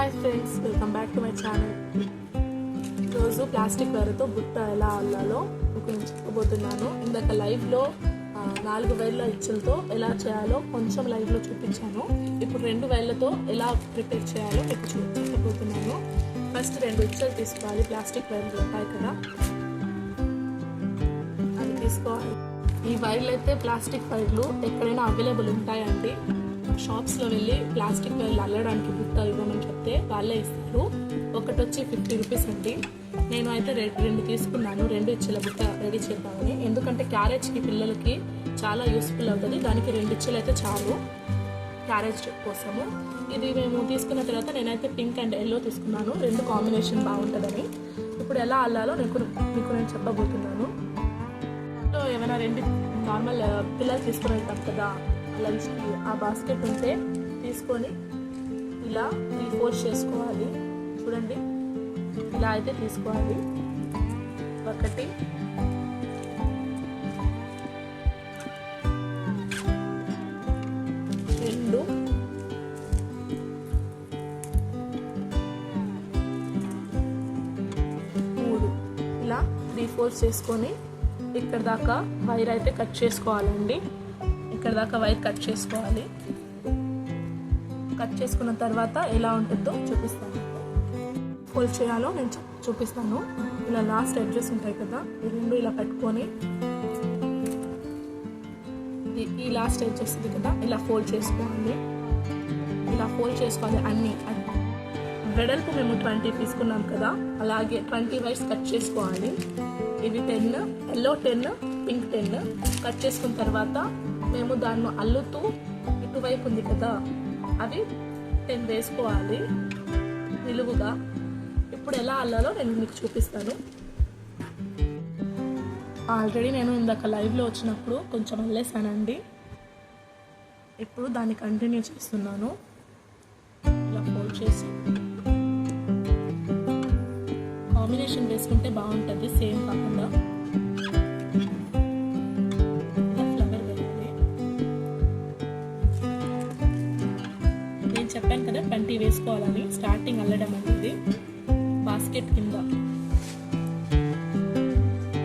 Hi friends, welcome back to my channel. ఈరోజు plastic వైర్తో బుట్ట ఎలా అల్లాలో మీకు నేను చెప్పబోతున్నాను. ఇందాక లైవ్లో 4 వైర్ల ఇచ్చులతో ఎలా చేయాలో కొంచెం లైవ్లో చూపించాను. ఇప్పుడు 2 వైర్లతో ఎలా ప్రిపేర్ చేయాలో మీకు చెప్పబోతున్నాను. ఫస్ట్ 2 ఇచ్చులు తీసుకోవాలి. ప్లాస్టిక్ వైర్లు ఉంటాయి కదా, అవి తీసుకోవాలి. ఈ వైర్లు అయితే ప్లాస్టిక్ వైర్లు ఎక్కడైనా అవైలబుల్ ఉంటాయండి. షాప్స్లో వెళ్ళి ప్లాస్టిక్ వైర్లు అల్లడానికి బుట్ట ఇవ్వమని చెప్తే వాళ్ళే ఇస్తారు. ఒకటి వచ్చి 50 రూపీస్ అండి. నేను అయితే 2 తీసుకున్నాను, 2 ఇచ్చుల బుట్ట రెడీ చేద్దామని. ఎందుకంటే క్యారేజ్కి పిల్లలకి చాలా యూస్ఫుల్ అవుతుంది. దానికి 2 ఇచ్చులు అయితే చాలు క్యారేజ్ కోసము. ఇది మేము తీసుకున్న తర్వాత నేనైతే పింక్ అండ్ ఎల్లో తీసుకున్నాను, 2 కాంబినేషన్ బాగుంటుందని. ఇప్పుడు ఎలా అల్లాలో మీకు నేను చెప్పబోతున్నాను. ఏమైనా 2 నార్మల్ పిల్లలు తీసుకుని వెళ్తాం కదా లంచ్కి, ఆ బాస్కెట్ ఉంటే తీసుకొని ఇలా 3 ఫోల్డ్ చేసుకోవాలి. చూడండి, ఇలా అయితే తీసుకోవాలి. 1 2 3 ఇలా 3 ఫోల్డ్స్ చేసుకొని ఇక్కడ దాకా వైర్ అయితే కట్ చేసుకోవాలండి. ఇక్కడ దాకా వైర్ కట్ చేసుకోవాలి. కట్ చేసుకున్న తర్వాత ఎలా ఉంటుందో చూపిస్తాను. ఫోల్డ్ చేయాలో నేను చూపిస్తాను. ఇలా లాస్ట్ ఎడ్జెస్ ఉంటాయి కదా, ఈ 2 ఇలా పెట్టుకొని ఈ లాస్ట్ ఎడ్జెస్ ఉంది కదా, ఇలా ఫోల్డ్ చేసుకోవాలి. ఇలా ఫోల్డ్ చేసుకోవాలి అన్నీ. వెడల్పు మేము 20 తీసుకున్నాం కదా, అలాగే 20 వైర్స్ కట్ చేసుకోవాలి. ఇవి 10, ఎల్లో 10, పింక్ 10 కట్ చేసుకున్న తర్వాత మేము దాన్ని అల్లుతూ ఇటువైపు ఉంది కదా, అవి 10 వేసుకోవాలి నిలువుగా. ఇప్పుడు ఎలా అల్లాలో నేను మీకు చూపిస్తాను. ఆల్రెడీ నేను ఇందాక లైవ్లో వచ్చినప్పుడు కొంచెం అల్లేసానండి. ఇప్పుడు దాన్ని కంటిన్యూ చేస్తున్నాను. ఇలా ఫోల్డ్ చేసి కాంబినేషన్ వేసుకుంటే బాగుంటుంది, సేమ్ కాకుండా. నేను చెప్పాను కదా 20 వేసుకోవాలని. స్టార్టింగ్ అల్లడం అనేది బాస్కెట్ కింద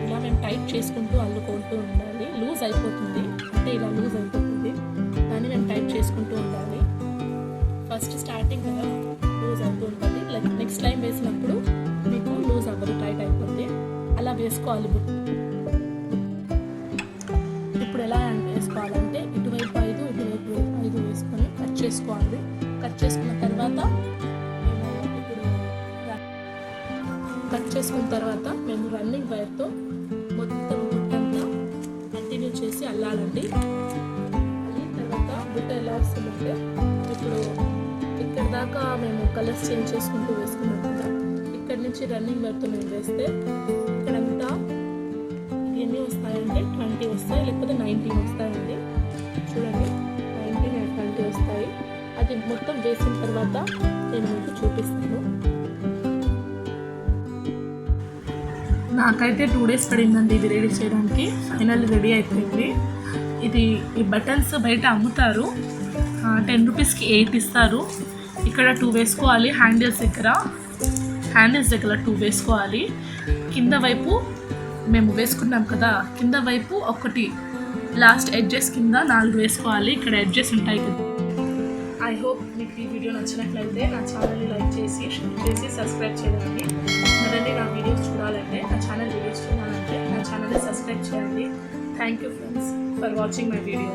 ఇలా మేము టైట్ చేసుకుంటూ అల్లుకుంటూ ఉండాలి. లూజ్ అయిపోతుంది అంటే ఇలా లూజ్ అయిపోతుంది, దాన్ని మేము టైట్ చేసుకుంటూ ఉండాలి. ఫస్ట్ స్టార్టింగ్ కదా లూజ్ అవుతూ ఉంటుంది, లైక్ నెక్స్ట్ టైం వేసినప్పుడు మీకు లూజ్ అవ్వదు, టైట్ అయిపోతుంది. అలా వేసుకోవాలి. ఇప్పుడు ఎలా వేసుకోవాలంటే ఇటువైపు 5, ఇటువైపు 5 వేసుకొని కట్ చేసుకోవాలి. కట్ చేసుకున్న తర్వాత మేము రన్నింగ్ వైర్తో మొత్తం బుట్టంతా కంటిన్యూ చేసి అల్లాలండి. అల్లిన తర్వాత బుట్ట ఎలా వస్తుందంటే, ఇప్పుడు ఇక్కడ దాకా మేము కలర్స్ చేంజ్ చేసుకుంటూ వేసుకున్నాం కదా, ఇక్కడ నుంచి రన్నింగ్ వైర్తో మేము వేస్తే ఇక్కడంతా ఎన్ని వస్తాయంటే 20 వస్తాయి, లేకపోతే 19 వస్తాయండి. చూడండి, 19 and 20 వస్తాయి. అది మొత్తం వేసిన తర్వాత నేను మీకు చూపిస్తాను. నాకైతే 2 days పడిందండి ఇది రెడీ చేయడానికి. ఫైనల్ రెడీ అయిపోయింది. ఈ బటన్స్ బయట అమ్ముతారు, 10 రూపీస్కి 8 ఇస్తారు. ఇక్కడ 2 వేసుకోవాలి. హ్యాండిల్స్ దగ్గర 2 వేసుకోవాలి. కింద వైపు మేము వేసుకున్నాం కదా, కింద వైపు 1 లాస్ట్ ఎడ్జెస్ కింద 4 వేసుకోవాలి. ఇక్కడ ఎడ్జెస్ ఉంటాయి కదా. ఐ హోప్ మీకు ఈ వీడియో నచ్చినట్లయితే నా ఛానల్ని లైక్ చేసి, షేర్ చేసి, సబ్స్క్రైబ్ చేయండి. మళ్ళీ నా వీడియోస్ చూడాలంటే, నా ఛానల్ వీడియోస్ చూడాలంటే నా ఛానల్ని సబ్స్క్రైబ్ చేయండి. Thank you friends for watching my video.